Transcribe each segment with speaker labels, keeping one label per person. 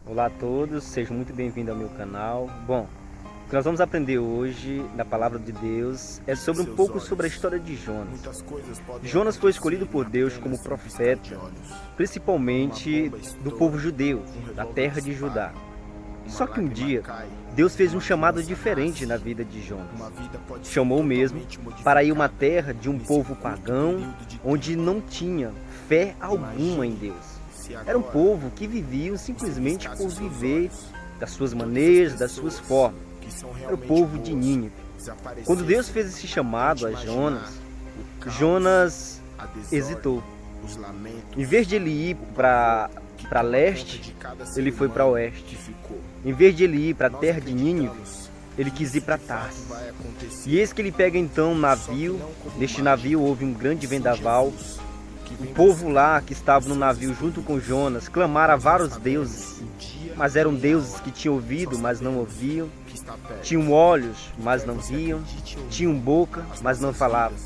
Speaker 1: Olá a todos, sejam muito bem-vindos ao meu canal. Bom, o que nós vamos aprender hoje na palavra de Deus é sobre um pouco sobre a história de Jonas. Jonas foi escolhido por Deus como profeta, principalmente do povo judeu, da terra de Judá. Só que um dia, Deus fez um chamado diferente na vida de Jonas. Chamou mesmo para ir a uma terra de um povo pagão, onde não tinha fé alguma em Deus. Era um povo que vivia simplesmente por viver das suas maneiras, das suas formas. Era o povo de Nínive. Quando Deus fez esse chamado a Jonas, Jonas hesitou. Em vez de ele ir para leste, ele foi para oeste. Em vez de ele ir para a terra de Nínive, ele quis ir para Tarsis. E eis que ele pega então um navio. Neste navio houve um grande vendaval. O povo lá que estava no navio junto com Jonas clamaram a vários deuses, mas eram deuses que tinham ouvido, mas não ouviam, tinham olhos, mas não viam, tinham boca, mas não falavam.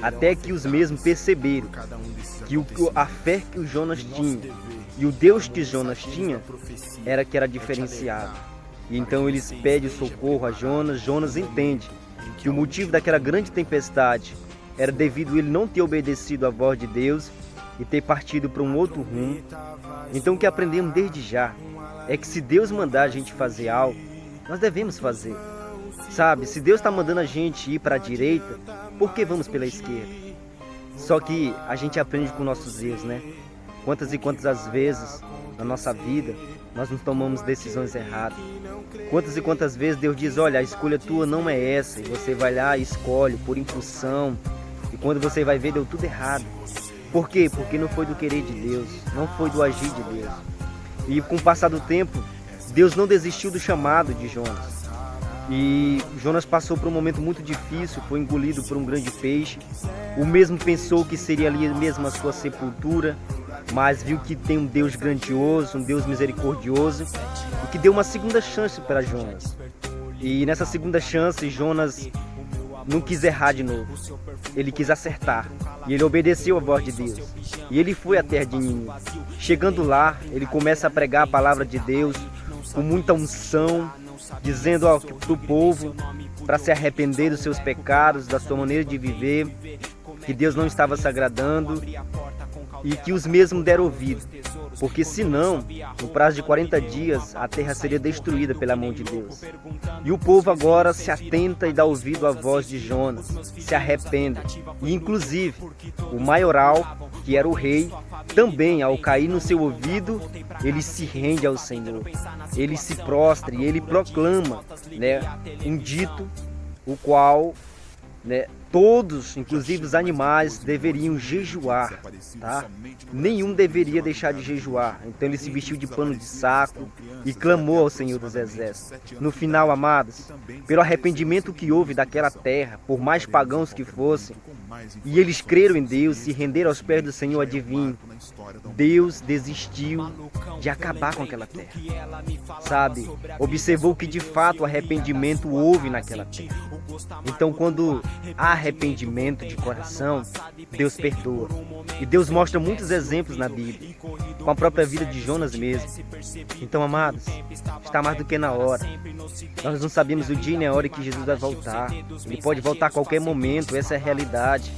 Speaker 1: Até que os mesmos perceberam que a fé que o Jonas tinha e o Deus que Jonas tinha era diferenciado. E então eles pedem socorro a Jonas. Jonas entende que o motivo daquela grande tempestade era devido a ele não ter obedecido à voz de Deus e ter partido para um outro rumo. Então o que aprendemos desde já é que se Deus mandar a gente fazer algo, nós devemos fazer. Sabe, se Deus está mandando a gente ir para a direita, por que vamos pela esquerda? Só que a gente aprende com nossos erros, né? Quantas e quantas as vezes na nossa vida nós não tomamos decisões erradas. Quantas e quantas vezes Deus diz, olha, a escolha tua não é essa, e você vai lá e escolhe por impulsão, e quando você vai ver deu tudo errado. Por quê? Porque não foi do querer de Deus, não foi do agir de Deus. E com o passar do tempo, Deus não desistiu do chamado de Jonas. E Jonas passou por um momento muito difícil, foi engolido por um grande peixe. O mesmo pensou que seria ali mesmo a sua sepultura, mas viu que tem um Deus grandioso, um Deus misericordioso, e que deu uma segunda chance para Jonas. E nessa segunda chance, Jonas não quis errar de novo, ele quis acertar, e ele obedeceu a voz de Deus. E ele foi à terra de Nínive. Chegando lá, ele começa a pregar a palavra de Deus com muita unção, dizendo para o povo para se arrepender dos seus pecados, da sua maneira de viver, que Deus não estava se agradando, e que os mesmos deram ouvido, porque senão, no prazo de 40 dias, a terra seria destruída pela mão de Deus. E o povo agora se atenta e dá ouvido à voz de Jonas, se arrepende. E inclusive, o maioral, que era o rei, também ao cair no seu ouvido, ele se rende ao Senhor. Ele se prostra e ele proclama, né, um dito, o qual, né, todos, inclusive os animais, deveriam jejuar, tá? Nenhum deveria deixar de jejuar. Então ele se vestiu de pano de saco e clamou ao Senhor dos Exércitos. No final, amados, pelo arrependimento que houve daquela terra, por mais pagãos que fossem, e eles creram em Deus, se renderam aos pés do Senhor, adivinho, Deus desistiu de acabar com aquela terra. Sabe? Observou que de fato o arrependimento houve naquela terra. Então quando há arrependimento de coração, Deus perdoa. E Deus mostra muitos exemplos na Bíblia, com a própria vida de Jonas mesmo. Então, amados, está mais do que na hora. Nós não sabemos o dia nem a hora que Jesus vai voltar. Ele pode voltar a qualquer momento, essa é a realidade,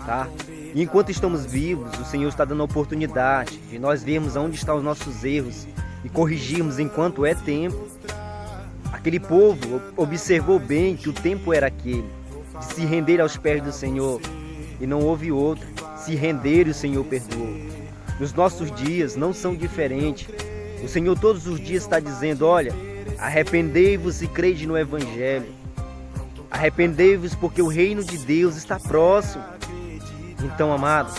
Speaker 1: tá? E enquanto estamos vivos, o Senhor está dando a oportunidade de nós vermos aonde estão os nossos erros e corrigirmos enquanto é tempo. Aquele povo observou bem que o tempo era aquele, de se render aos pés do Senhor, e não houve outro. Se render e o Senhor perdoou. Nos nossos dias não são diferentes. O Senhor todos os dias está dizendo, olha, arrependei-vos e crede no Evangelho. Arrependei-vos porque o reino de Deus está próximo. Então, amados,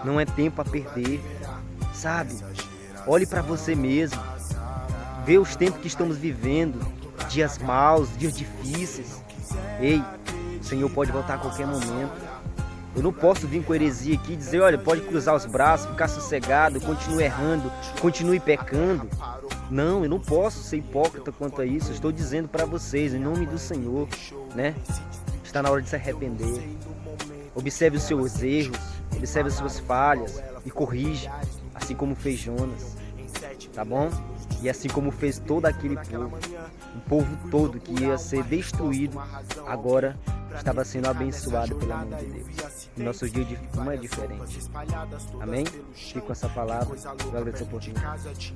Speaker 1: não é tempo a perder, sabe? Olhe para você mesmo. Vê os tempos que estamos vivendo, dias maus, dias difíceis. Ei, o Senhor pode voltar a qualquer momento. Eu não posso vir com heresia aqui e dizer, olha, pode cruzar os braços, ficar sossegado, continue errando, continue pecando. Não, eu não posso ser hipócrita quanto a isso. Eu estou dizendo para vocês, em nome do Senhor, né? Está na hora de se arrepender. Observe os seus erros, observe as suas falhas e corrija, assim como fez Jonas, tá bom? E assim como fez todo aquele povo, o povo todo que ia ser destruído, agora estava sendo abençoado pela mão de Deus. E nosso dia não é diferente. Amém? Fico com essa palavra. Eu agradeço a oportunidade.